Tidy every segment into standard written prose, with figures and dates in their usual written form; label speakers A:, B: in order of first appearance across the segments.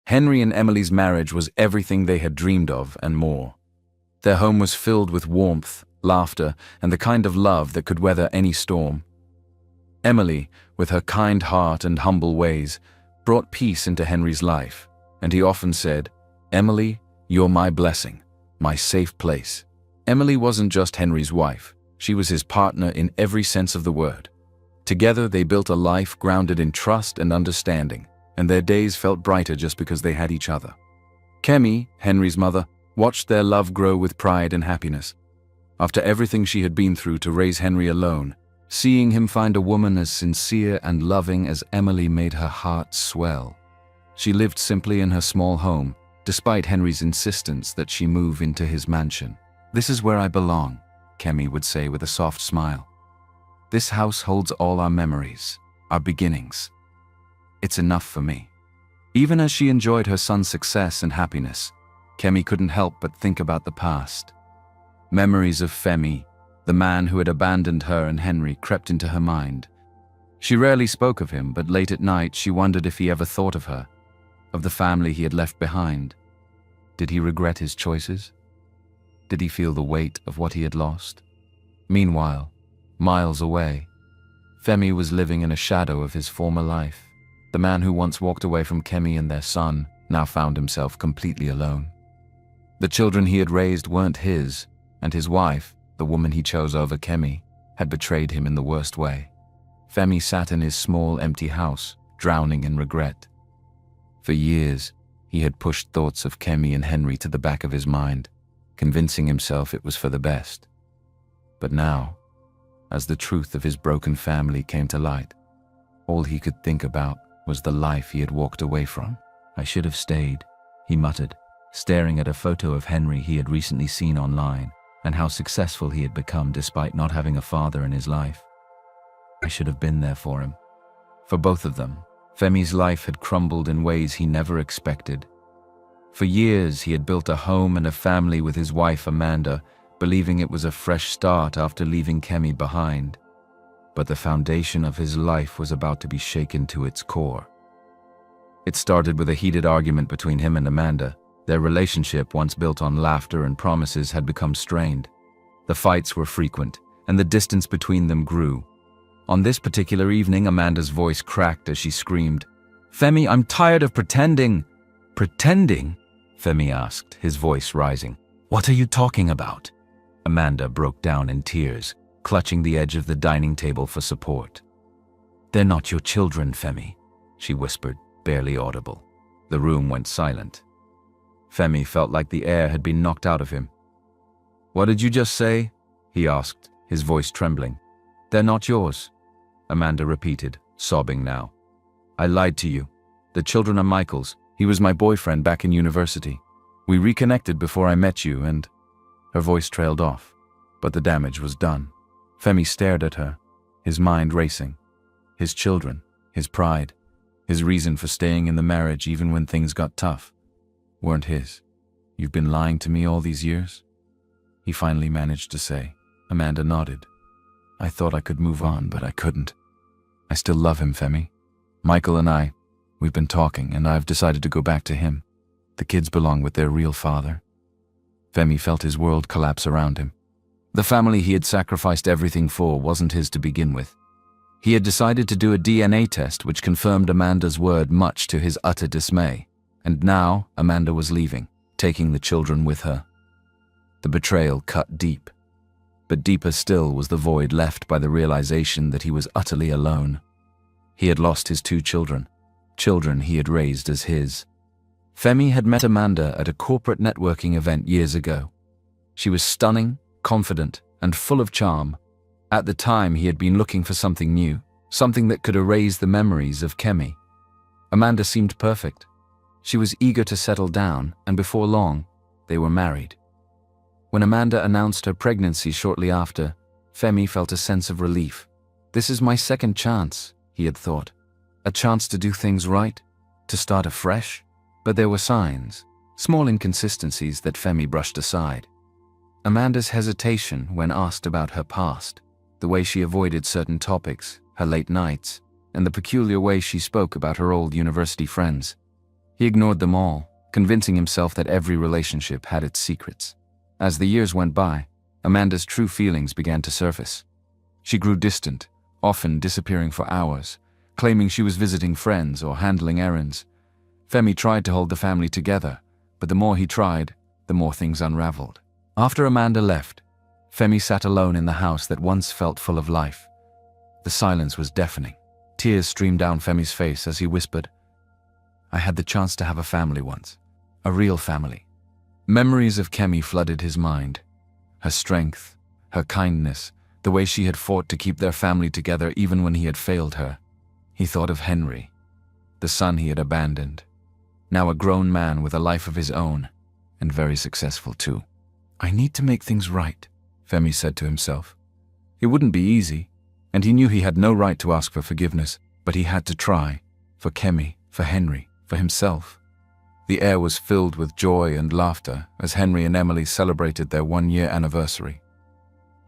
A: Henry and Emily's marriage was everything they had dreamed of and more. Their home was filled with warmth, laughter, and the kind of love that could weather any storm. Emily, with her kind heart and humble ways, brought peace into Henry's life, and he often said, "Emily, you're my blessing, my safe place." Emily wasn't just Henry's wife, she was his partner in every sense of the word. Together they built a life grounded in trust and understanding, and their days felt brighter just because they had each other. Kemi, Henry's mother, watched their love grow with pride and happiness. After everything she had been through to raise Henry alone, seeing him find a woman as sincere and loving as Emily made her heart swell. She lived simply in her small home, despite Henry's insistence that she move into his mansion. "This is where I belong," Kemi would say with a soft smile. "This house holds all our memories, our beginnings. It's enough for me." Even as she enjoyed her son's success and happiness, Kemi couldn't help but think about the past. Memories of Femi, the man who had abandoned her and Henry, crept into her mind. She rarely spoke of him, but late at night she wondered if he ever thought of her, of the family he had left behind. Did he regret his choices? Did he feel the weight of what he had lost? Meanwhile, miles away, Femi was living in a shadow of his former life. The man who once walked away from Kemi and their son now found himself completely alone. The children he had raised weren't his, and his wife, the woman he chose over Kemi, had betrayed him in the worst way. Femi sat in his small, empty house, drowning in regret. For years, he had pushed thoughts of Kemi and Henry to the back of his mind, convincing himself it was for the best. But now, as the truth of his broken family came to light, all he could think about was the life he had walked away from. "I should have stayed," he muttered, staring at a photo of Henry he had recently seen online, and how successful he had become despite not having a father in his life. I should have been there for him. For both of them, Femi's life had crumbled in ways he never expected. For years, he had built a home and a family with his wife Amanda, believing it was a fresh start after leaving Kemi behind. But the foundation of his life was about to be shaken to its core. It started with a heated argument between him and Amanda. Their relationship, once built on laughter and promises, had become strained. The fights were frequent, and the distance between them grew. On this particular evening, Amanda's voice cracked as she screamed, "Femi, I'm tired of pretending." "Pretending?" Femi asked, his voice rising. "What are you talking about?" Amanda broke down in tears, clutching the edge of the dining table for support. "They're not your children, Femi," she whispered, barely audible. The room went silent. Femi felt like the air had been knocked out of him. "What did you just say?" he asked, his voice trembling. "They're not yours," Amanda repeated, sobbing now. "I lied to you. The children are Michael's. He was my boyfriend back in university. We reconnected before I met you and—" Her voice trailed off, but the damage was done. Femi stared at her, his mind racing. His children, his pride, his reason for staying in the marriage even when things got tough, weren't his. "You've been lying to me all these years?" he finally managed to say. Amanda nodded. "I thought I could move on, but I couldn't. I still love him, Femi. Michael and we've been talking, and I've decided to go back to him. The kids belong with their real father." Femi felt his world collapse around him. The family he had sacrificed everything for wasn't his to begin with. He had decided to do a DNA test which confirmed Amanda's word, much to his utter dismay. And now Amanda was leaving, taking the children with her. The betrayal cut deep. But deeper still was the void left by the realization that he was utterly alone. He had lost his two children, children he had raised as his. Femi had met Amanda at a corporate networking event years ago. She was stunning, confident, and full of charm. At the time, he had been looking for something new, something that could erase the memories of Kemi. Amanda seemed perfect. She was eager to settle down, and before long, they were married. When Amanda announced her pregnancy shortly after, Femi felt a sense of relief. "This is my second chance," he had thought. "A chance to do things right, to start afresh." But there were signs, small inconsistencies that Femi brushed aside. Amanda's hesitation when asked about her past, the way she avoided certain topics, her late nights, and the peculiar way she spoke about her old university friends. He ignored them all, convincing himself that every relationship had its secrets. As the years went by, Amanda's true feelings began to surface. She grew distant, often disappearing for hours, claiming she was visiting friends or handling errands. Femi tried to hold the family together, but the more he tried, the more things unraveled. After Amanda left, Femi sat alone in the house that once felt full of life. The silence was deafening. Tears streamed down Femi's face as he whispered, "I had the chance to have a family once. A real family." Memories of Kemi flooded his mind. Her strength, her kindness, the way she had fought to keep their family together even when he had failed her. He thought of Henry, the son he had abandoned, now a grown man with a life of his own, and very successful too. "I need to make things right," Femi said to himself. It wouldn't be easy, and he knew he had no right to ask for forgiveness, but he had to try, for Kemi, for Henry, for himself. The air was filled with joy and laughter as Henry and Emily celebrated their 1-year anniversary.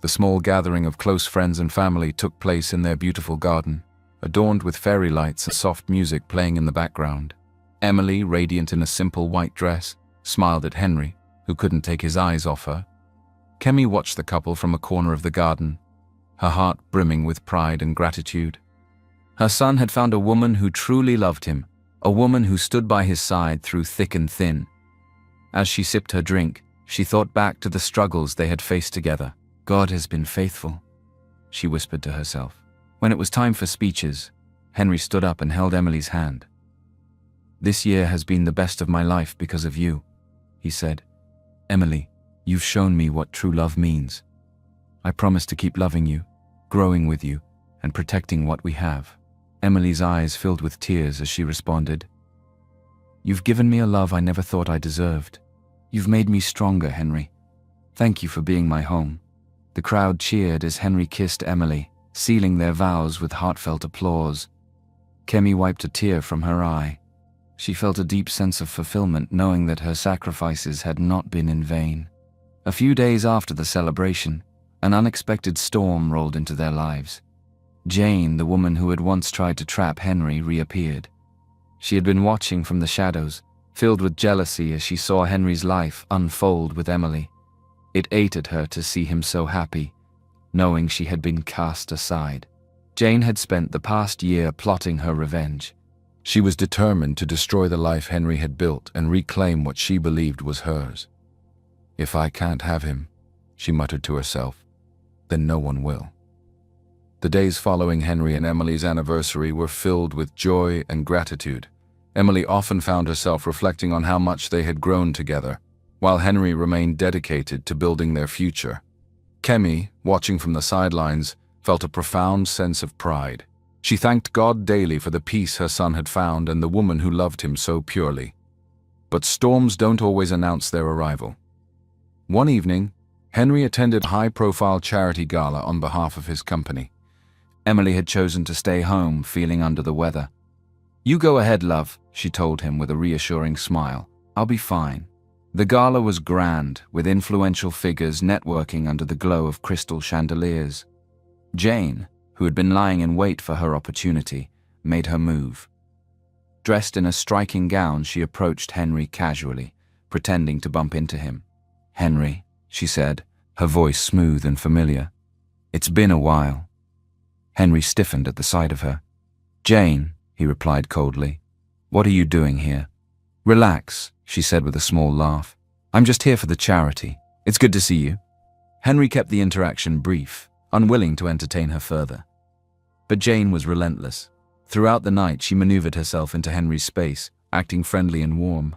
A: The small gathering of close friends and family took place in their beautiful garden, adorned with fairy lights and soft music playing in the background. Emily, radiant in a simple white dress, smiled at Henry, who couldn't take his eyes off her. Kemi watched the couple from a corner of the garden, her heart brimming with pride and gratitude. Her son had found a woman who truly loved him, a woman who stood by his side through thick and thin. As she sipped her drink, she thought back to the struggles they had faced together. "God has been faithful," she whispered to herself. When it was time for speeches, Henry stood up and held Emily's hand. "This year has been the best of my life because of you," he said. "Emily, you've shown me what true love means. I promise to keep loving you, growing with you, and protecting what we have." Emily's eyes filled with tears as she responded, "You've given me a love I never thought I deserved. You've made me stronger, Henry. Thank you for being my home." The crowd cheered as Henry kissed Emily, sealing their vows with heartfelt applause. Kemi wiped a tear from her eye. She felt a deep sense of fulfillment knowing that her sacrifices had not been in vain. A few days after the celebration, an unexpected storm rolled into their lives. Jane, the woman who had once tried to trap Henry, reappeared. She had been watching from the shadows, filled with jealousy as she saw Henry's life unfold with Emily. It ate at her to see him so happy, knowing she had been cast aside. Jane had spent the past year plotting her revenge. She was determined to destroy the life Henry had built and reclaim what she believed was hers. "If I can't have him," she muttered to herself, "then no one will." The days following Henry and Emily's anniversary were filled with joy and gratitude. Emily often found herself reflecting on how much they had grown together, while Henry remained dedicated to building their future. Kemi, watching from the sidelines, felt a profound sense of pride. She thanked God daily for the peace her son had found and the woman who loved him so purely. But storms don't always announce their arrival. One evening, Henry attended a high-profile charity gala on behalf of his company. Emily had chosen to stay home, feeling under the weather. "You go ahead, love," she told him with a reassuring smile. "I'll be fine." The gala was grand, with influential figures networking under the glow of crystal chandeliers. Jane, who had been lying in wait for her opportunity, made her move. Dressed in a striking gown, she approached Henry casually, pretending to bump into him. "Henry," she said, her voice smooth and familiar. "It's been a while." Henry stiffened at the sight of her. "Jane," he replied coldly, "what are you doing here?" "Relax," she said with a small laugh. "I'm just here for the charity. It's good to see you." Henry kept the interaction brief, unwilling to entertain her further. But Jane was relentless. Throughout the night, she maneuvered herself into Henry's space, acting friendly and warm.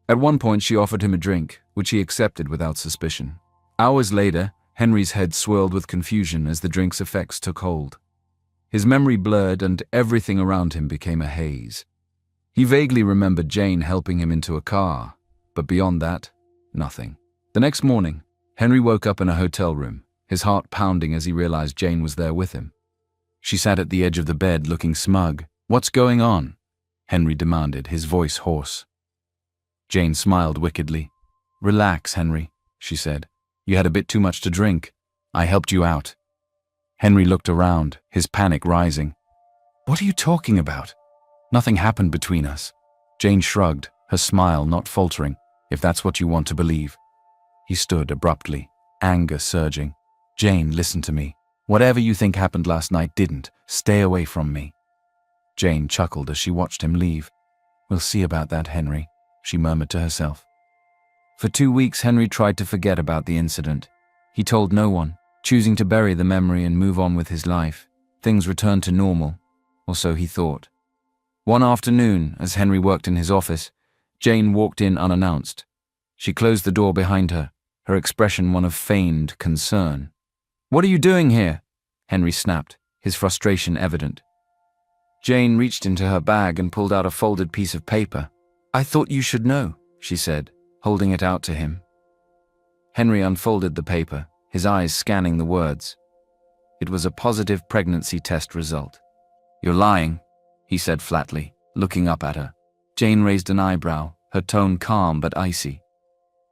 A: At one point, she offered him a drink, which he accepted without suspicion. Hours later, Henry's head swirled with confusion as the drink's effects took hold. His memory blurred and everything around him became a haze. He vaguely remembered Jane helping him into a car, but beyond that, nothing. The next morning, Henry woke up in a hotel room, his heart pounding as he realized Jane was there with him. She sat at the edge of the bed looking smug. "What's going on?" Henry demanded, his voice hoarse. Jane smiled wickedly. "Relax, Henry," she said. "You had a bit too much to drink. I helped you out." Henry looked around, his panic rising. "What are you talking about? Nothing happened between us." Jane shrugged, her smile not faltering. If that's what you want to believe. He stood abruptly, anger surging. Jane, listen to me. Whatever you think happened last night didn't. Stay away from me. Jane chuckled as she watched him leave. We'll see about that, Henry, she murmured to herself. For 2 weeks, Henry tried to forget about the incident. He told no one, choosing to bury the memory and move on with his life. Things returned to normal, or so he thought. One afternoon, as Henry worked in his office, Jane walked in unannounced. She closed the door behind her, her expression one of feigned concern. What are you doing here? Henry snapped, his frustration evident. Jane reached into her bag and pulled out a folded piece of paper. I thought you should know, she said, holding it out to him. Henry unfolded the paper, his eyes scanning the words. It was a positive pregnancy test result. You're lying, he said flatly, looking up at her. Jane raised an eyebrow, her tone calm but icy.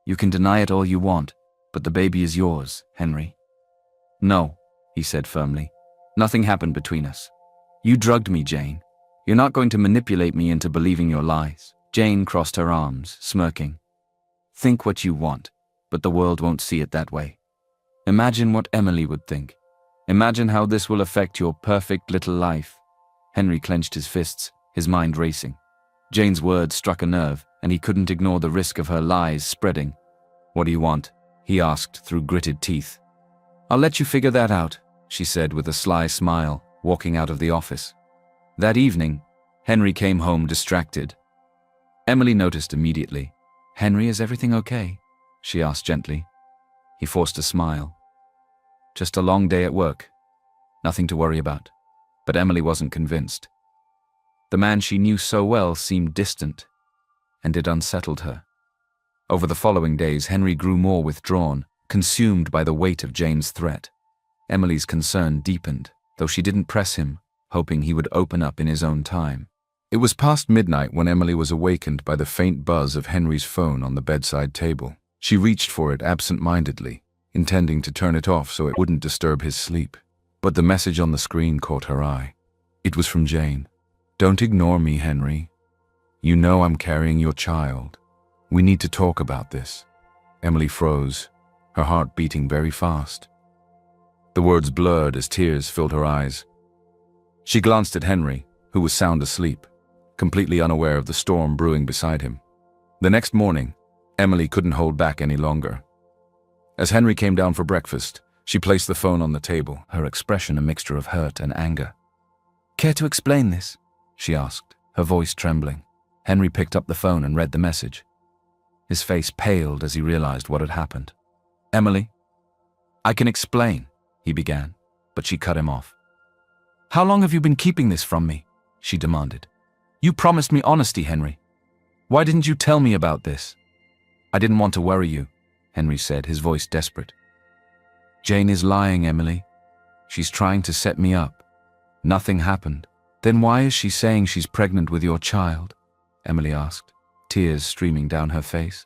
A: You can deny it all you want, but the baby is yours, Henry. No, he said firmly. Nothing happened between us. You drugged me, Jane. You're not going to manipulate me into believing your lies. Jane crossed her arms, smirking. Think what you want, but the world won't see it that way. Imagine what Emily would think. Imagine how this will affect your perfect little life. Henry clenched his fists, his mind racing. Jane's words struck a nerve, and he couldn't ignore the risk of her lies spreading. What do you want? He asked through gritted teeth. I'll let you figure that out, she said with a sly smile, walking out of the office. That evening, Henry came home distracted. Emily noticed immediately. Henry, is everything okay? She asked gently. He forced a smile. Just a long day at work. Nothing to worry about. But Emily wasn't convinced. The man she knew so well seemed distant, and it unsettled her. Over the following days, Henry grew more withdrawn, consumed by the weight of Jane's threat. Emily's concern deepened, though she didn't press him, hoping he would open up in his own time. It was past midnight when Emily was awakened by the faint buzz of Henry's phone on the bedside table. She reached for it absent-mindedly, intending to turn it off so it wouldn't disturb his sleep. But the message on the screen caught her eye. It was from Jane. Don't ignore me, Henry. You know I'm carrying your child. We need to talk about this. Emily froze, her heart beating very fast. The words blurred as tears filled her eyes. She glanced at Henry, who was sound asleep, completely unaware of the storm brewing beside him. The next morning, Emily couldn't hold back any longer. As Henry came down for breakfast, she placed the phone on the table, her expression a mixture of hurt and anger. Care to explain this? She asked, her voice trembling. Henry picked up the phone and read the message. His face paled as he realized what had happened. Emily? I can explain, he began, but she cut him off. How long have you been keeping this from me? She demanded. You promised me honesty, Henry. Why didn't you tell me about this? I didn't want to worry you, Henry said, his voice desperate. Jane is lying, Emily. She's trying to set me up. Nothing happened. Then why is she saying she's pregnant with your child? Emily asked, tears streaming down her face.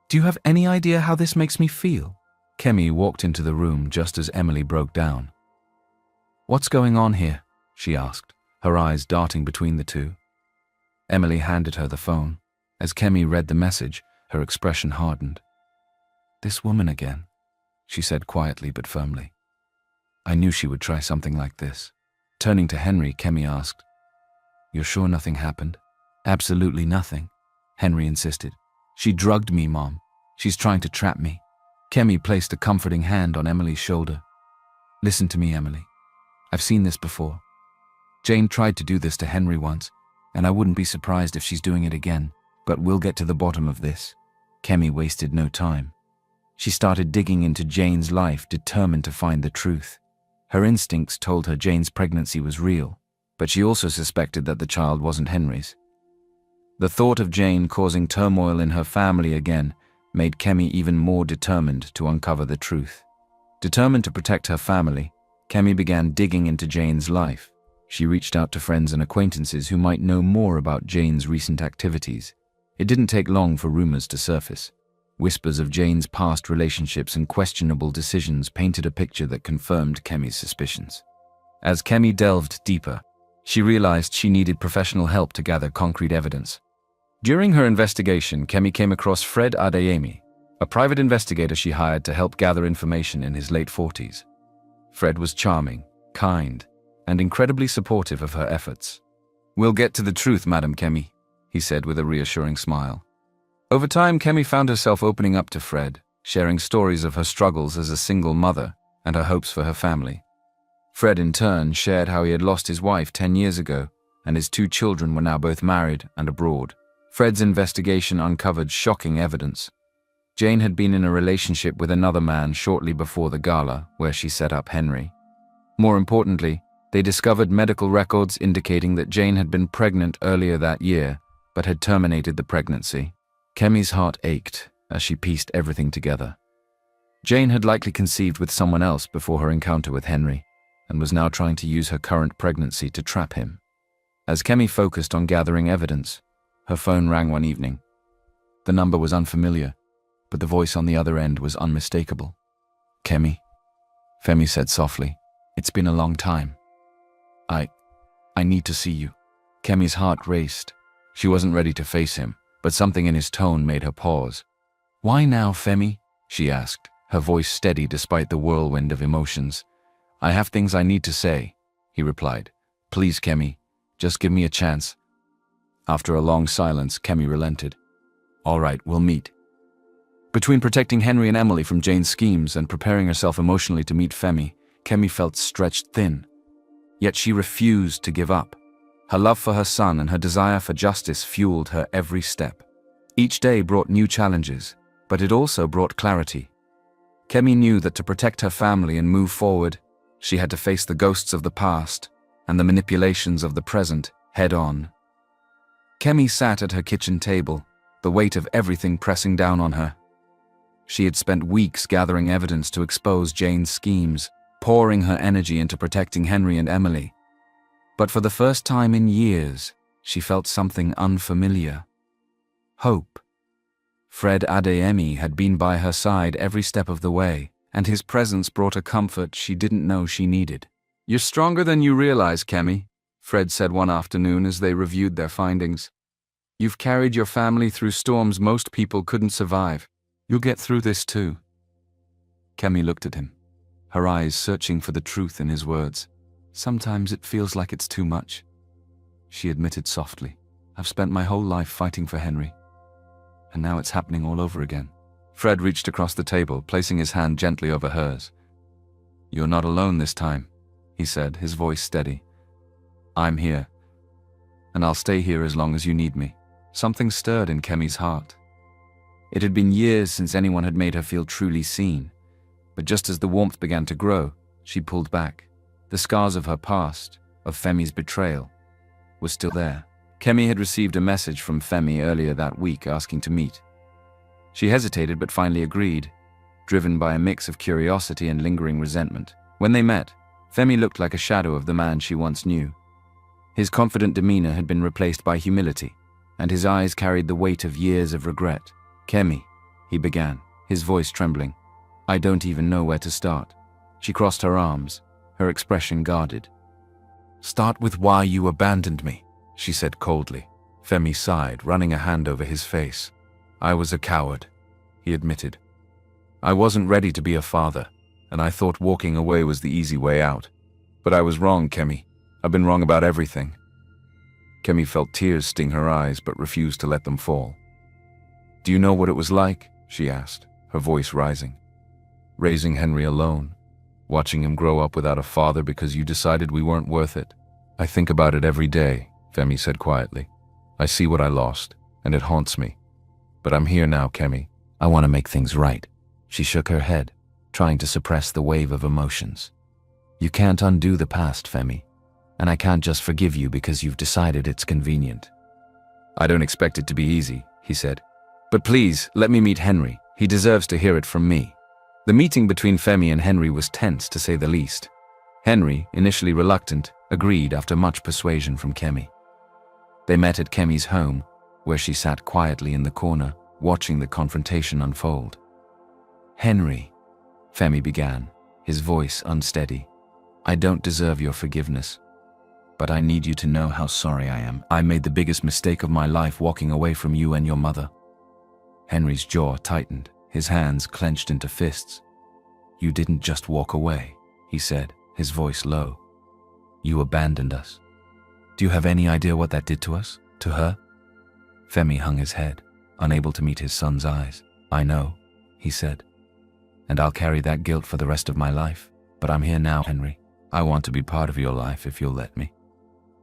A: Do you have any idea how this makes me feel? Kemi walked into the room just as Emily broke down. What's going on here? She asked, her eyes darting between the two. Emily handed her the phone. As Kemi read the message, her expression hardened. This woman again, she said quietly but firmly. I knew she would try something like this. Turning to Henry, Kemi asked, You're sure nothing happened? Absolutely nothing, Henry insisted. She drugged me, Mom. She's trying to trap me. Kemi placed a comforting hand on Emily's shoulder. Listen to me, Emily. I've seen this before. Jane tried to do this to Henry once, and I wouldn't be surprised if she's doing it again, but we'll get to the bottom of this. Kemi wasted no time. She started digging into Jane's life, determined to find the truth. Her instincts told her Jane's pregnancy was real, but she also suspected that the child wasn't Henry's. The thought of Jane causing turmoil in her family again made Kemi even more determined to uncover the truth. Determined to protect her family, Kemi began digging into Jane's life. She reached out to friends and acquaintances who might know more about Jane's recent activities. It didn't take long for rumors to surface. Whispers of Jane's past relationships and questionable decisions painted a picture that confirmed Kemi's suspicions. As Kemi delved deeper, she realized she needed professional help to gather concrete evidence. During her investigation, Kemi came across Fred Adeyemi, a private investigator she hired to help gather information in his late 40s. Fred was charming, kind, and incredibly supportive of her efforts. "We'll get to the truth, Madam Kemi," he said with a reassuring smile. Over time, Kemi found herself opening up to Fred, sharing stories of her struggles as a single mother and her hopes for her family. Fred, in turn, shared how he had lost his wife 10 years ago, and his 2 children were now both married and abroad. Fred's investigation uncovered shocking evidence. Jane had been in a relationship with another man shortly before the gala, where she set up Henry. More importantly, they discovered medical records indicating that Jane had been pregnant earlier that year, but had terminated the pregnancy. Kemi's heart ached as she pieced everything together. Jane had likely conceived with someone else before her encounter with Henry, and was now trying to use her current pregnancy to trap him. As Kemi focused on gathering evidence, her phone rang one evening. The number was unfamiliar, but the voice on the other end was unmistakable. "Kemi," Femi said softly. "It's been a long time. I need to see you." Kemi's heart raced. She wasn't ready to face him, but something in his tone made her pause. "Why now, Femi?" she asked, her voice steady despite the whirlwind of emotions. "I have things I need to say," he replied. "Please, Kemi, just give me a chance." After a long silence, Kemi relented. "All right, we'll meet." Between protecting Henry and Emily from Jane's schemes and preparing herself emotionally to meet Femi, Kemi felt stretched thin. Yet she refused to give up. Her love for her son and her desire for justice fueled her every step. Each day brought new challenges, but it also brought clarity. Kemi knew that to protect her family and move forward, she had to face the ghosts of the past and the manipulations of the present head-on. Kemi sat at her kitchen table, the weight of everything pressing down on her. She had spent weeks gathering evidence to expose Jane's schemes, pouring her energy into protecting Henry and Emily. But for the first time in years, she felt something unfamiliar. Hope. Fred Adeyemi had been by her side every step of the way, and his presence brought a comfort she didn't know she needed. "You're stronger than you realize, Kemi," Fred said one afternoon as they reviewed their findings. "You've carried your family through storms most people couldn't survive. You'll get through this too." Kemi looked at him, her eyes searching for the truth in his words. "Sometimes it feels like it's too much," she admitted softly. "I've spent my whole life fighting for Henry, and now it's happening all over again." Fred reached across the table, placing his hand gently over hers. "You're not alone this time," he said, his voice steady. "I'm here, and I'll stay here as long as you need me." Something stirred in Kemi's heart. It had been years since anyone had made her feel truly seen, but just as the warmth began to grow, she pulled back. The scars of her past, of Femi's betrayal, were still there. Kemi had received a message from Femi earlier that week asking to meet. She hesitated but finally agreed, driven by a mix of curiosity and lingering resentment. When they met, Femi looked like a shadow of the man she once knew. His confident demeanor had been replaced by humility, and his eyes carried the weight of years of regret. "Kemi," he began, his voice trembling. "I don't even know where to start." She crossed her arms, her expression guarded. "Start with why you abandoned me," she said coldly. Femi sighed, running a hand over his face. "I was a coward," he admitted. "I wasn't ready to be a father, and I thought walking away was the easy way out. But I was wrong, Kemi. I've been wrong about everything." Kemi felt tears sting her eyes but refused to let them fall. "Do you know what it was like?" she asked, her voice rising. "Raising Henry alone, watching him grow up without a father because you decided we weren't worth it." "I think about it every day," Femi said quietly. "I see what I lost, and it haunts me. But I'm here now, Kemi. I want to make things right." She shook her head, trying to suppress the wave of emotions. "You can't undo the past, Femi, and I can't just forgive you because you've decided it's convenient." "I don't expect it to be easy," he said. "But please, let me meet Henry. He deserves to hear it from me." The meeting between Femi and Henry was tense, to say the least. Henry, initially reluctant, agreed after much persuasion from Kemi. They met at Kemi's home, where she sat quietly in the corner, watching the confrontation unfold. "Henry," Femi began, his voice unsteady, "I don't deserve your forgiveness. but I need you to know how sorry I am. I made the biggest mistake of my life walking away from you and your mother." Henry's jaw tightened, his hands clenched into fists. "You didn't just walk away," he said, his voice low. "You abandoned us. Do you have any idea what that did to us? To her?" Femi hung his head, unable to meet his son's eyes. "I know," he said, "and I'll carry that guilt for the rest of my life. But I'm here now, Henry. I want to be part of your life if you'll let me."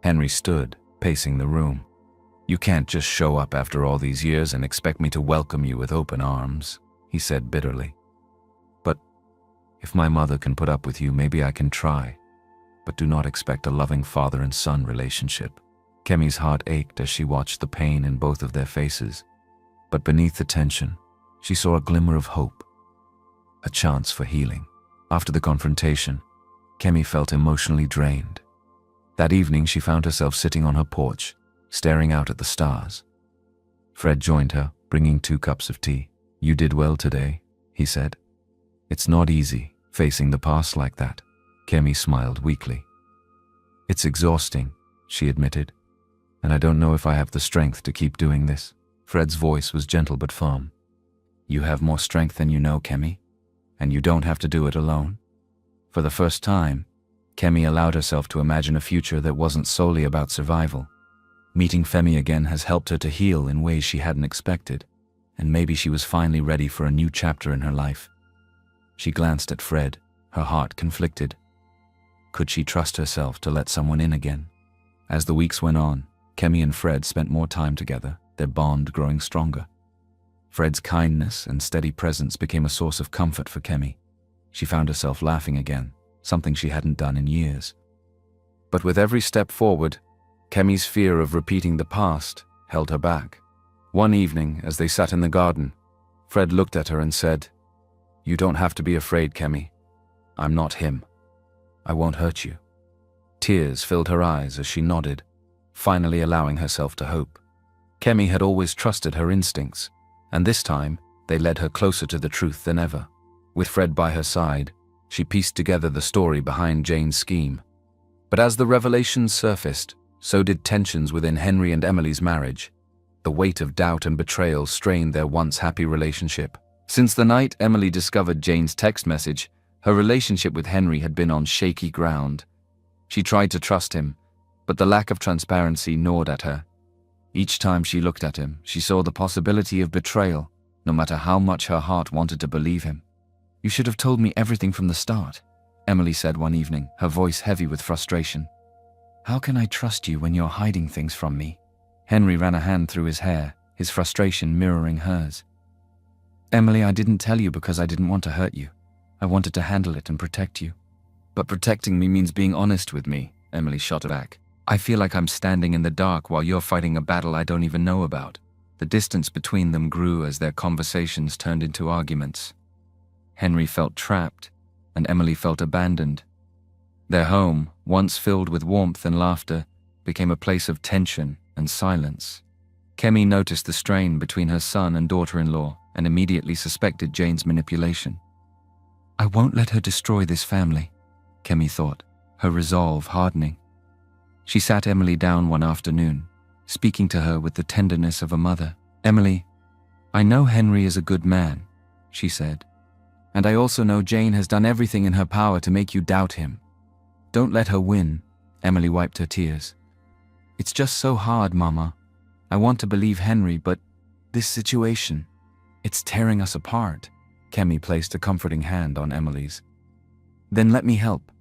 A: Henry stood, pacing the room. "You can't just show up after all these years and expect me to welcome you with open arms," he said bitterly. "But if my mother can put up with you, maybe I can try. But do not expect a loving father and son relationship." Kemi's heart ached as she watched the pain in both of their faces. But beneath the tension, she saw a glimmer of hope, a chance for healing. After the confrontation, Kemi felt emotionally drained. That evening, she found herself sitting on her porch, staring out at the stars. Fred joined her, bringing 2 cups of tea. "You did well today," he said. "It's not easy, facing the past like that." Kemi smiled weakly. "It's exhausting," she admitted, "and I don't know if I have the strength to keep doing this." Fred's voice was gentle but firm. "You have more strength than you know, Kemi, and you don't have to do it alone." For the first time, Kemi allowed herself to imagine a future that wasn't solely about survival. Meeting Femi again has helped her to heal in ways she hadn't expected, and maybe she was finally ready for a new chapter in her life. She glanced at Fred, her heart conflicted. Could she trust herself to let someone in again? As the weeks went on, Kemi and Fred spent more time together, their bond growing stronger. Fred's kindness and steady presence became a source of comfort for Kemi. She found herself laughing again, something she hadn't done in years. But with every step forward, Kemi's fear of repeating the past held her back. One evening, as they sat in the garden, Fred looked at her and said, "You don't have to be afraid, Kemi. I'm not him. I won't hurt you." Tears filled her eyes as she nodded, finally allowing herself to hope. Kemi had always trusted her instincts, and this time they led her closer to the truth than ever. With Fred by her side, she pieced together the story behind Jane's scheme. But as the revelations surfaced, so did tensions within Henry and Emily's marriage. The weight of doubt and betrayal strained their once happy relationship. Since the night Emily discovered Jane's text message, her relationship with Henry had been on shaky ground. She tried to trust him, but the lack of transparency gnawed at her. Each time she looked at him, she saw the possibility of betrayal, no matter how much her heart wanted to believe him. "You should have told me everything from the start," Emily said one evening, her voice heavy with frustration. "How can I trust you when you're hiding things from me?" Henry ran a hand through his hair, his frustration mirroring hers. "Emily, I didn't tell you because I didn't want to hurt you. I wanted to handle it and protect you." "But protecting me means being honest with me," Emily shot back. "I feel like I'm standing in the dark while you're fighting a battle I don't even know about." The distance between them grew as their conversations turned into arguments. Henry felt trapped, and Emily felt abandoned. Their home, once filled with warmth and laughter, became a place of tension and silence. Kemi noticed the strain between her son and daughter-in-law and immediately suspected Jane's manipulation. "I won't let her destroy this family," Kemi thought, her resolve hardening. She sat Emily down one afternoon, speaking to her with the tenderness of a mother. "Emily, I know Henry is a good man," she said, "and I also know Jane has done everything in her power to make you doubt him. Don't let her win." Emily wiped her tears. "It's just so hard, Mama. I want to believe Henry, but this situation, it's tearing us apart." Kemi placed a comforting hand on Emily's. "Then let me help.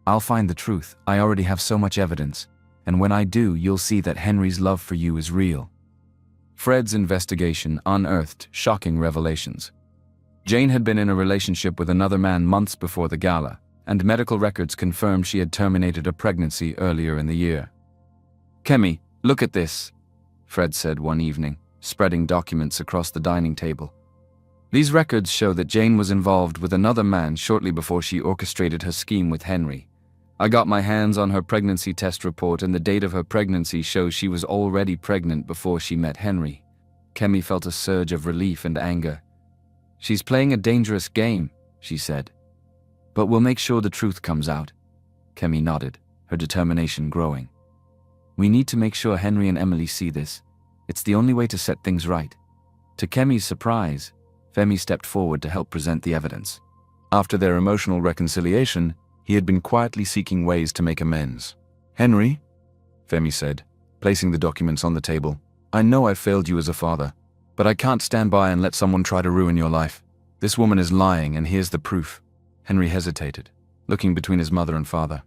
A: I'll find the truth. I already have so much evidence, and when I do, you'll see that Henry's love for you is real." Fred's investigation unearthed shocking revelations. Jane had been in a relationship with another man months before the gala, and medical records confirmed she had terminated a pregnancy earlier in the year. "Kemi, look at this," Fred said one evening, spreading documents across the dining table. "These records show that Jane was involved with another man shortly before she orchestrated her scheme with Henry. I got my hands on her pregnancy test report, and the date of her pregnancy shows she was already pregnant before she met Henry." Kemi felt a surge of relief and anger. "She's playing a dangerous game," she said. "But we'll make sure the truth comes out." Kemi nodded, her determination growing. We need to make sure Henry and Emily see this. It's the only way to set things right." To Kemi's surprise, Femi stepped forward to help present the evidence. After their emotional reconciliation, he had been quietly seeking ways to make amends. "Henry," Femi said, placing the documents on the table, "I know I failed you as a father, but I can't stand by and let someone try to ruin your life. This woman is lying, and here's the proof." Henry hesitated, looking between his mother and father.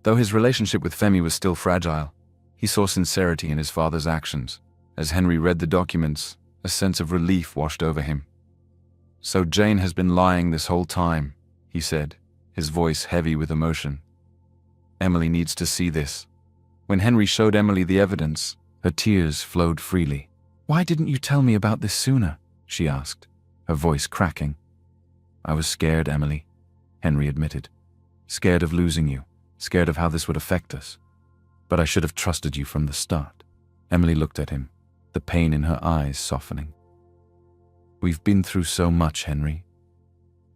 A: Though his relationship with Femi was still fragile, he saw sincerity in his father's actions. As Henry read the documents, a sense of relief washed over him. "So Jane has been lying this whole time," he said, his voice heavy with emotion. "Emily needs to see this." When Henry showed Emily the evidence, her tears flowed freely. "Why didn't you tell me about this sooner?" she asked, her voice cracking. "I was scared, Emily," Henry admitted. "Scared of losing you, scared of how this would affect us. But I should have trusted you from the start." Emily looked at him, the pain in her eyes softening. "We've been through so much, Henry.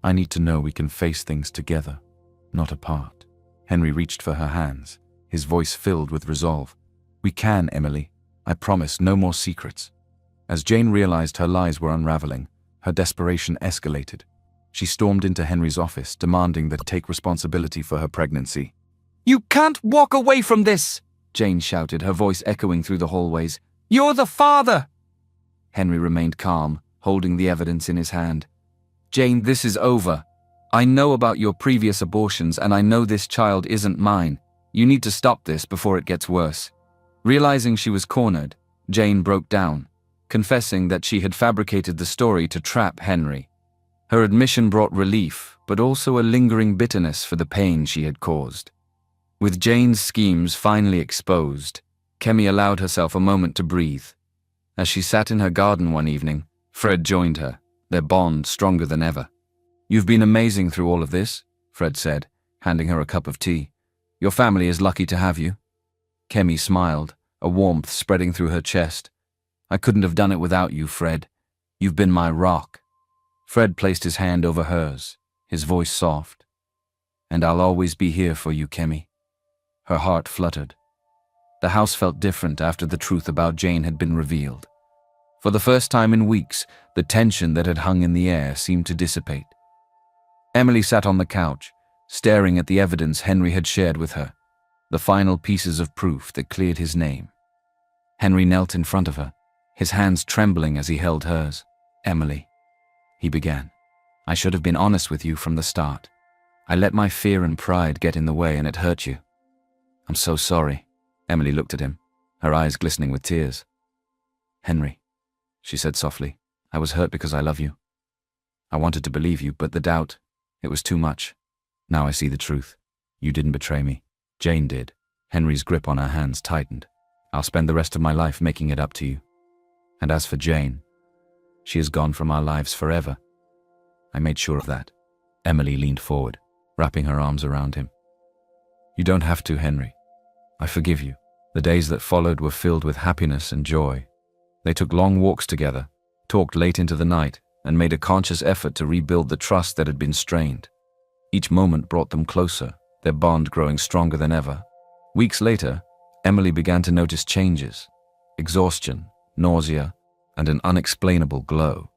A: I need to know we can face things together, not apart." Henry reached for her hands, his voice filled with resolve. "We can, Emily. I promise, no more secrets." As Jane realized her lies were unraveling, her desperation escalated. She stormed into Henry's office, demanding that he take responsibility for her pregnancy. "You can't walk away from this!" Jane shouted, her voice echoing through the hallways. "You're the father!" Henry remained calm, holding the evidence in his hand. "Jane, this is over. I know about your previous abortions, and I know this child isn't mine. You need to stop this before it gets worse." Realizing she was cornered, Jane broke down, confessing that she had fabricated the story to trap Henry. Her admission brought relief, but also a lingering bitterness for the pain she had caused. With Jane's schemes finally exposed, Kemi allowed herself a moment to breathe. As she sat in her garden one evening, Fred joined her, their bond stronger than ever. "You've been amazing through all of this," Fred said, handing her a cup of tea. "Your family is lucky to have you." Kemi smiled, a warmth spreading through her chest. "I couldn't have done it without you, Fred. You've been my rock." Fred placed his hand over hers, his voice soft. "And I'll always be here for you, Kemi." Her heart fluttered. The house felt different after the truth about Jane had been revealed. For the first time in weeks, the tension that had hung in the air seemed to dissipate. Emily sat on the couch, staring at the evidence Henry had shared with her, the final pieces of proof that cleared his name. Henry knelt in front of her, his hands trembling as he held hers. "Emily," he began, "I should have been honest with you from the start. I let my fear and pride get in the way, and it hurt you. I'm so sorry." Emily looked at him, her eyes glistening with tears. "Henry," she said softly, "I was hurt because I love you. I wanted to believe you, but the doubt, it was too much. Now I see the truth. You didn't betray me. Jane did." Henry's grip on her hands tightened. "I'll spend the rest of my life making it up to you. And as for Jane, she is gone from our lives forever. I made sure of that." Emily leaned forward, wrapping her arms around him. "You don't have to, Henry. I forgive you." The days that followed were filled with happiness and joy. They took long walks together, talked late into the night, and made a conscious effort to rebuild the trust that had been strained. Each moment brought them closer, their bond growing stronger than ever. Weeks later, Emily began to notice changes: exhaustion, nausea, and an unexplainable glow.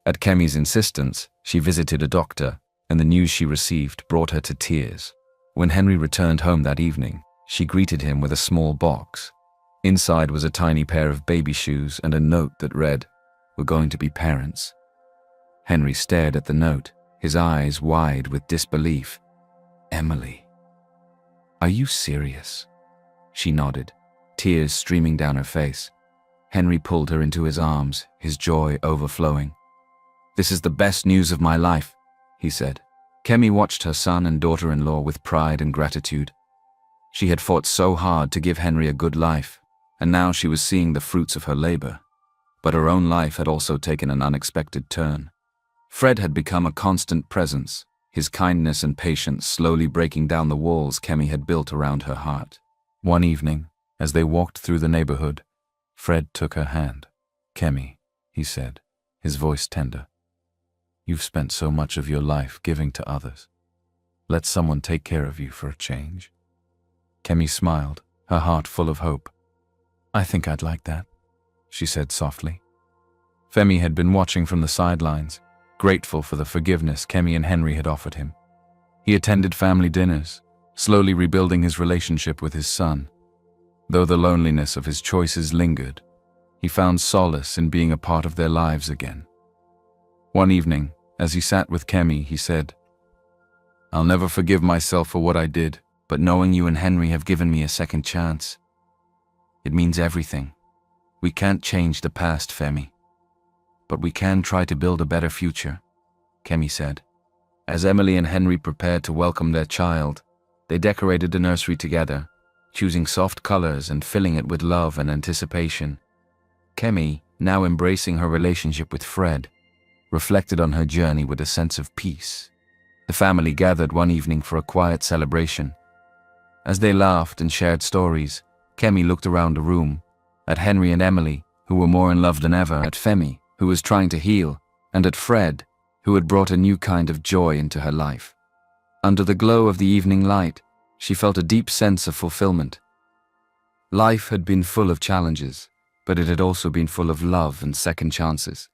A: At Kemi's insistence, she visited a doctor, and the news she received brought her to tears. When Henry returned home that evening, she greeted him with a small box. Inside was a tiny pair of baby shoes and a note that read, "We're going to be parents." Henry stared at the note, his eyes wide with disbelief. "Emily, are you serious?" She nodded, tears streaming down her face. Henry pulled her into his arms, his joy overflowing. "This is the best news of my life," he said. Kemi watched her son and daughter-in-law with pride and gratitude. She had fought so hard to give Henry a good life, and now she was seeing the fruits of her labor. But her own life had also taken an unexpected turn. Fred had become a constant presence, his kindness and patience slowly breaking down the walls Kemi had built around her heart. One evening, as they walked through the neighborhood, Fred took her hand. "Kemi," he said, his voice tender, "you've spent so much of your life giving to others. Let someone take care of you for a change." Kemi smiled, her heart full of hope. "I think I'd like that," she said softly. Femi had been watching from the sidelines, grateful for the forgiveness Kemi and Henry had offered him. He attended family dinners, slowly rebuilding his relationship with his son. Though the loneliness of his choices lingered, he found solace in being a part of their lives again. One evening, as he sat with Kemi, he said, "I'll never forgive myself for what I did, but knowing you and Henry have given me a second chance, it means everything. We can't change the past, Femi, but we can try to build a better future," Kemi said. As Emily and Henry prepared to welcome their child, they decorated the nursery together, choosing soft colors and filling it with love and anticipation. Kemi, now embracing her relationship with Fred, reflected on her journey with a sense of peace. The family gathered one evening for a quiet celebration. As they laughed and shared stories, Kemi looked around the room, at Henry and Emily, who were more in love than ever, at Femi, who was trying to heal, and at Fred, who had brought a new kind of joy into her life. Under the glow of the evening light, she felt a deep sense of fulfillment. Life had been full of challenges, but it had also been full of love and second chances.